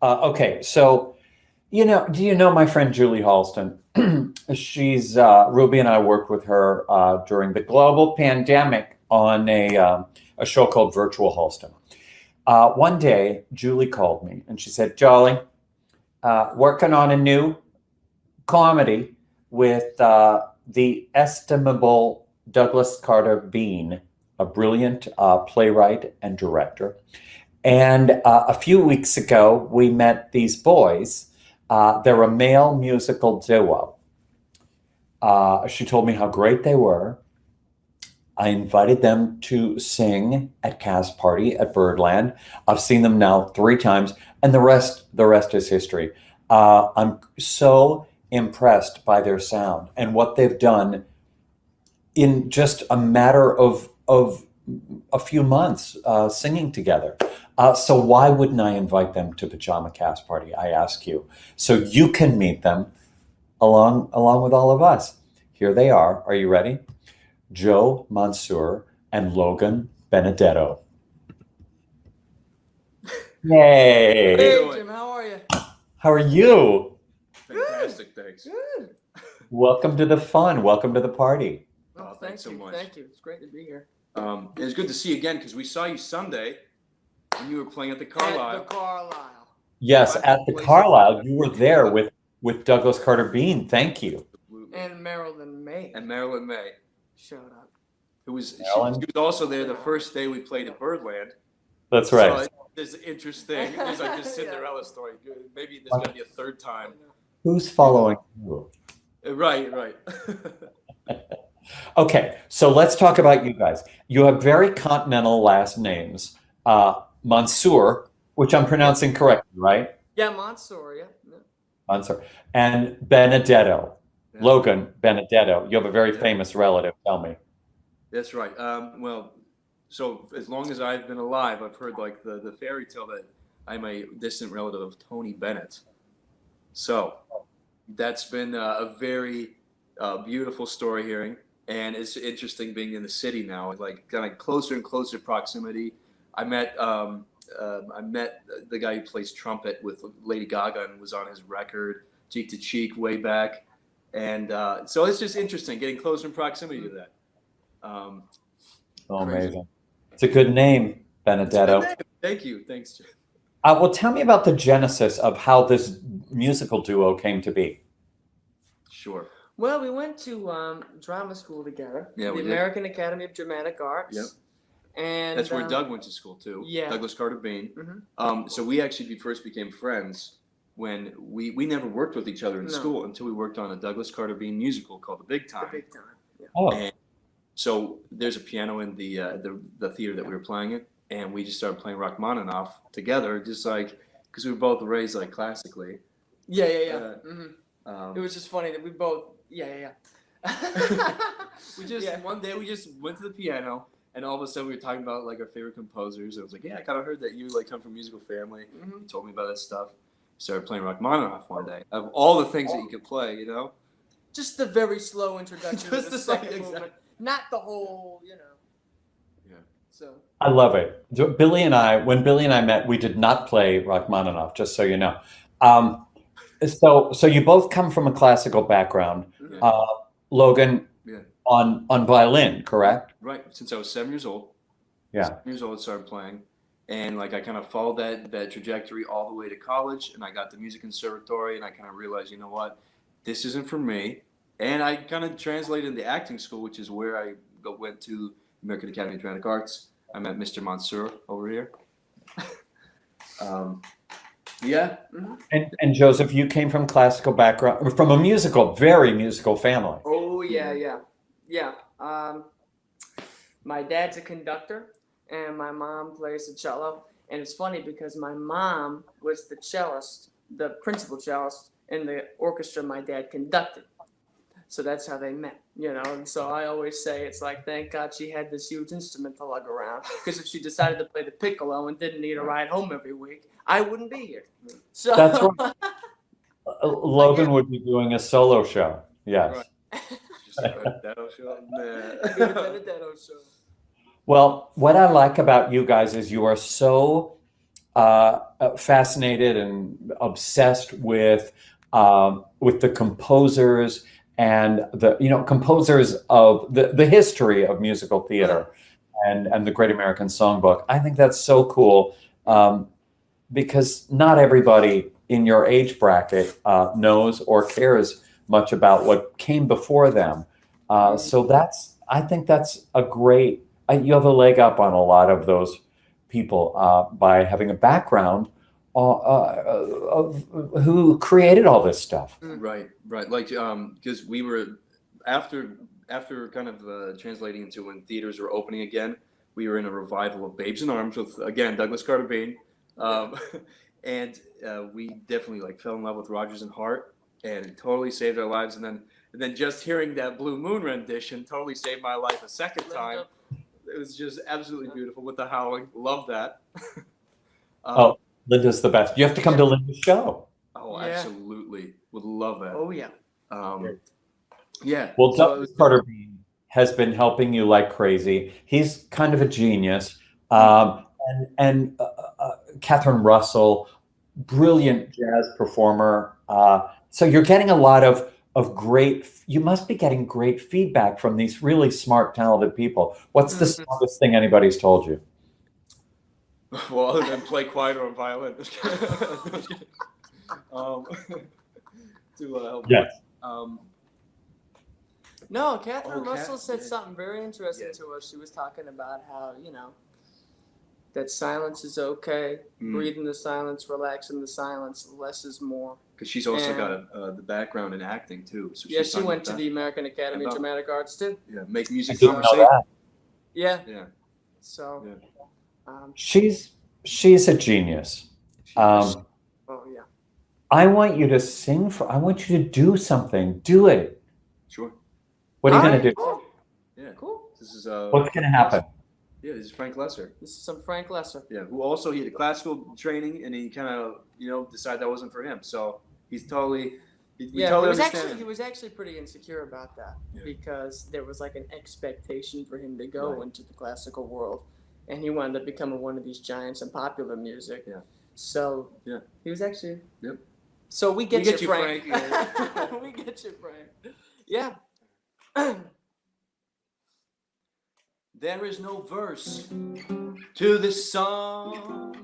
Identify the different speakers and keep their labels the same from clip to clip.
Speaker 1: Okay, so do you know my friend Julie Halston? She's Ruby and I worked with her during the global pandemic on a show called Virtual Halston. One day, Julie called me and she said, "Jolly, working on a new comedy with the estimable Douglas Carter Bean, a brilliant playwright and director. And a few weeks ago, we met these boys. They're a male musical duo. She told me how great they were. I invited them to sing at Cast Party at Birdland. I've seen them now 3 times, and the rest is history. I'm so impressed by their sound and what they've done in just a matter of a few months singing together. So why wouldn't I invite them to Pajama Cast Party? I ask you, so you can meet them along with all of us. Here they are. Are you ready? Joe Monsuer and Logan Benedetto. Yay!
Speaker 2: Hey, Jim, how are you?
Speaker 1: How are you?
Speaker 3: Fantastic, thanks.
Speaker 2: Good.
Speaker 1: Welcome to the fun. Welcome to the party.
Speaker 2: Oh,
Speaker 3: Thanks so much.
Speaker 2: Thank you. It's great to be here.
Speaker 3: It was good to see you again because we saw you Sunday when you were playing at the Carlisle.
Speaker 2: At the Carlisle.
Speaker 1: Yes, at the Carlisle, you were there with Douglas Carter Bean. Thank you.
Speaker 3: Absolutely.
Speaker 2: And Marilyn May.
Speaker 3: And Marilyn May.
Speaker 2: Showed up.
Speaker 3: She was
Speaker 1: Marilyn?
Speaker 3: also there the first day we played at Birdland.
Speaker 1: That's right.
Speaker 3: So there's interesting. There's like this Cinderella story. Maybe there's gonna be a third time.
Speaker 1: Who's following you?
Speaker 3: Right.
Speaker 1: Okay, so let's talk about you guys. You have very continental last names. Monsuer, which I'm pronouncing correctly, right?
Speaker 2: Yeah, Monseur, yeah.
Speaker 1: Monsuer. And Benedetto.
Speaker 3: Yeah.
Speaker 1: Logan Benedetto. You have a very famous relative. Tell me.
Speaker 3: That's right. Well, so as long as I've been alive, I've heard like the fairy tale that I'm a distant relative of Tony Bennett. So that's been a very beautiful story hearing, and it's interesting being in the city now, like kind of closer and closer proximity. I met the guy who plays trumpet with Lady Gaga and was on his record Cheek to Cheek way back, and so it's just interesting getting closer in proximity to that.
Speaker 1: Amazing. It's a good name, Benedetto.
Speaker 3: Thank you. Thanks.
Speaker 1: Well, tell me about the genesis of how this musical duo came to be.
Speaker 3: Sure.
Speaker 2: Well, we went to drama school together.
Speaker 3: Yeah, we
Speaker 2: the
Speaker 3: did.
Speaker 2: American Academy of Dramatic Arts.
Speaker 3: Yep.
Speaker 2: And
Speaker 3: That's where Doug went to school too.
Speaker 2: Yeah.
Speaker 3: Douglas Carter Bean.
Speaker 2: Mhm.
Speaker 3: So we actually first became friends when we never worked with each other in
Speaker 2: No.
Speaker 3: school until we worked on a Douglas Carter Bean musical called The Big
Speaker 2: the
Speaker 3: Time.
Speaker 2: big time. Yeah.
Speaker 1: Oh,
Speaker 3: And so there's a piano in the theater that we were playing in, and we just started playing Rachmaninoff together, just like because we were both raised like classically.
Speaker 2: Yeah.
Speaker 3: Um,
Speaker 2: It was just funny that we both. Yeah.
Speaker 3: we just
Speaker 2: Yeah.
Speaker 3: one day we just went to the piano, and all of a sudden we were talking about like our favorite composers. I was like, yeah, I kind of heard that you like come from a musical family.
Speaker 2: Mhm.
Speaker 3: You told me about that stuff. Started playing Rachmaninoff one day. Of all the things that you could play, you know.
Speaker 2: Just the very slow introduction to
Speaker 3: Just
Speaker 2: the
Speaker 3: the
Speaker 2: second
Speaker 3: second-
Speaker 2: movement, not the whole,
Speaker 3: Yeah.
Speaker 2: So
Speaker 1: I love it. When Billy and I met, we did not play Rachmaninoff, just so you know. So you both come from a classical background.
Speaker 3: Yeah.
Speaker 1: Logan
Speaker 3: Yeah.
Speaker 1: on violin, correct?
Speaker 3: Right. Since I was 7 years old.
Speaker 1: Yeah.
Speaker 3: 7 years old, I started playing, and like I kind of followed that trajectory all the way to college, and I got the music conservatory, and I kind of realized, you know what, this isn't for me, and I kind of translated into acting school, which is where I went to American Academy of Dramatic Arts. I met Mr. Monseur over here. Yeah.
Speaker 1: And Joseph, you came from classical background, from a very musical family.
Speaker 2: Oh yeah. My dad's a conductor, and my mom plays the cello. And it's funny because my mom was the cellist, the principal cellist in the orchestra my dad conducted. So that's how they met, And so I always say it's like, thank God she had this huge instrument to lug around. Because if she decided to play the piccolo and didn't need a ride home every week, I wouldn't be here. So
Speaker 1: That's right. Logan would be doing a solo show. Yes.
Speaker 3: Right. Just a Benedetto show.
Speaker 2: Good Benedetto show.
Speaker 1: Well, what I like about you guys is you are so fascinated and obsessed with the composers and the composers of the history of musical theater and the Great American Songbook. I think that's so cool, because not everybody in your age bracket knows or cares much about what came before them. So I think that's a great. You have a leg up on a lot of those people by having a background of who created all this stuff.
Speaker 3: Right. Like, because we were after kind of translating into when theaters were opening again, we were in a revival of Babes in Arms with, again, Douglas Carter Bean, and we definitely like fell in love with Rodgers and Hart, and it totally saved our lives. And then just hearing that Blue Moon rendition totally saved my life a second time. It was just absolutely beautiful with the howling. Love that.
Speaker 1: Linda's the best. You have to come to Linda's show.
Speaker 3: Oh, absolutely. Would love that.
Speaker 2: Oh, yeah.
Speaker 3: Yeah.
Speaker 1: Well, Douglas Carter Bean has been helping you like crazy. He's kind of a genius. And Catherine Russell, brilliant jazz performer. So you're getting a lot of great. You must be getting great feedback from these really smart, talented people. What's the smartest thing anybody's told you?
Speaker 3: Well, other than play quieter on violin. To help.
Speaker 1: Yes.
Speaker 2: No, Catherine Russell said something very interesting to us. She was talking about how, that silence is okay. Breathe in the silence, relax in the silence. Less is more. Because
Speaker 3: she's also got the background in acting too. So
Speaker 2: she went to the American Academy of Dramatic Arts too.
Speaker 3: Yeah, make music.
Speaker 1: I didn't know that.
Speaker 2: Yeah. So.
Speaker 1: She's a genius.
Speaker 2: Oh yeah.
Speaker 1: I want you to sing I want you to do something. Do it.
Speaker 3: Sure.
Speaker 1: What are you going to do?
Speaker 2: Cool.
Speaker 3: Yeah.
Speaker 2: Cool.
Speaker 3: This is
Speaker 1: what's going to happen?
Speaker 3: Yeah, this is Frank Loesser.
Speaker 2: This is some Frank Loesser.
Speaker 3: Yeah, who also he had classical training, and he kind of decided that wasn't for him. So he's totally. He
Speaker 2: was actually pretty insecure about that because there was like an expectation for him to go into the classical world, and he wound up becoming one of these giants in popular music.
Speaker 3: Yeah.
Speaker 2: So he was actually.
Speaker 3: Yep.
Speaker 2: So we get you, Frank.
Speaker 3: Frank.
Speaker 2: We get you, Frank. Yeah.
Speaker 3: There is no verse to this song,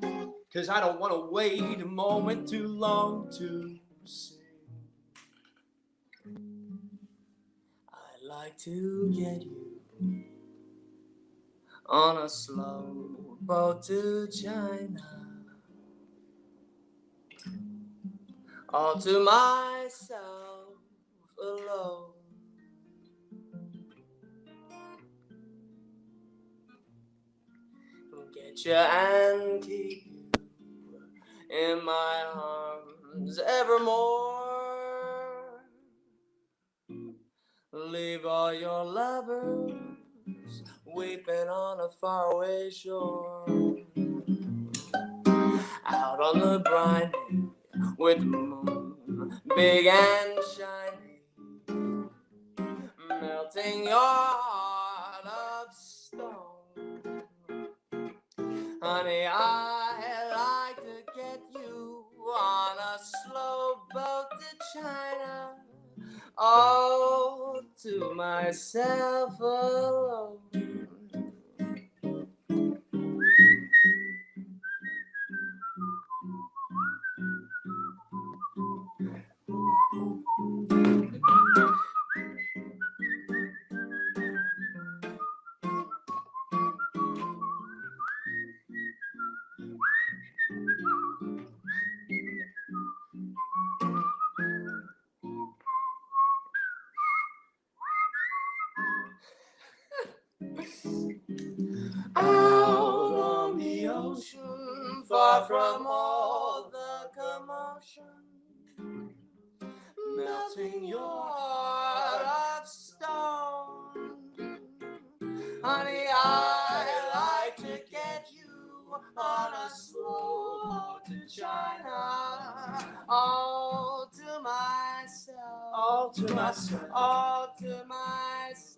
Speaker 3: 'cause I don't want to wait a moment too long to sing.
Speaker 2: I'd like to get you on a slow boat to China, all to myself alone. Get you and keep you in my arms evermore. Leave all your lovers weeping on a faraway shore. Out on the briny with the moon big and shiny, melting your heart of stone. Honey, I'd like to get you on a slow boat to China, all to myself alone. Out on the ocean, far from all the commotion, melting your heart of stone. Honey, I'd like to get you on a slow boat to China, all to myself, all to myself, all to myself,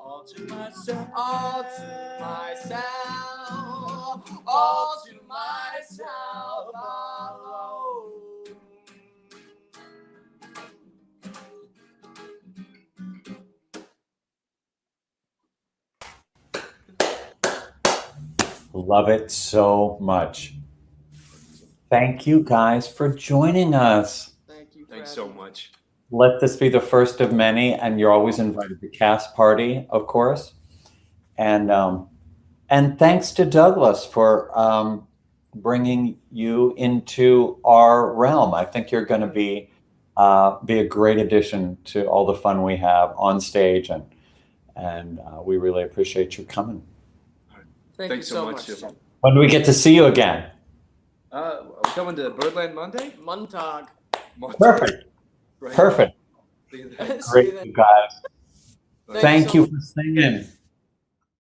Speaker 2: all
Speaker 3: all to myself,
Speaker 2: all to myself, all to myself alone.
Speaker 1: Love it so much. Thank you guys for joining us.
Speaker 2: Thank you.
Speaker 3: Thanks so much.
Speaker 1: Let this be the first of many, and you're always invited to cast party, of course. And thanks to Douglas for bringing you into our realm. I think you're going to be a great addition to all the fun we have on stage, and we really appreciate you coming.
Speaker 2: Thank
Speaker 3: Thanks
Speaker 2: you
Speaker 3: so
Speaker 2: so
Speaker 3: much,
Speaker 2: much.
Speaker 3: Jim.
Speaker 1: When do we get to see you again?
Speaker 3: We're coming to Birdland Monday?
Speaker 2: Montag.
Speaker 1: Perfect.
Speaker 3: Right.
Speaker 1: Perfect.
Speaker 3: See you then.
Speaker 2: See you
Speaker 1: Great,
Speaker 2: then.
Speaker 1: you guys.
Speaker 2: Thank
Speaker 1: Thank
Speaker 2: you
Speaker 1: you
Speaker 2: so
Speaker 1: for singing.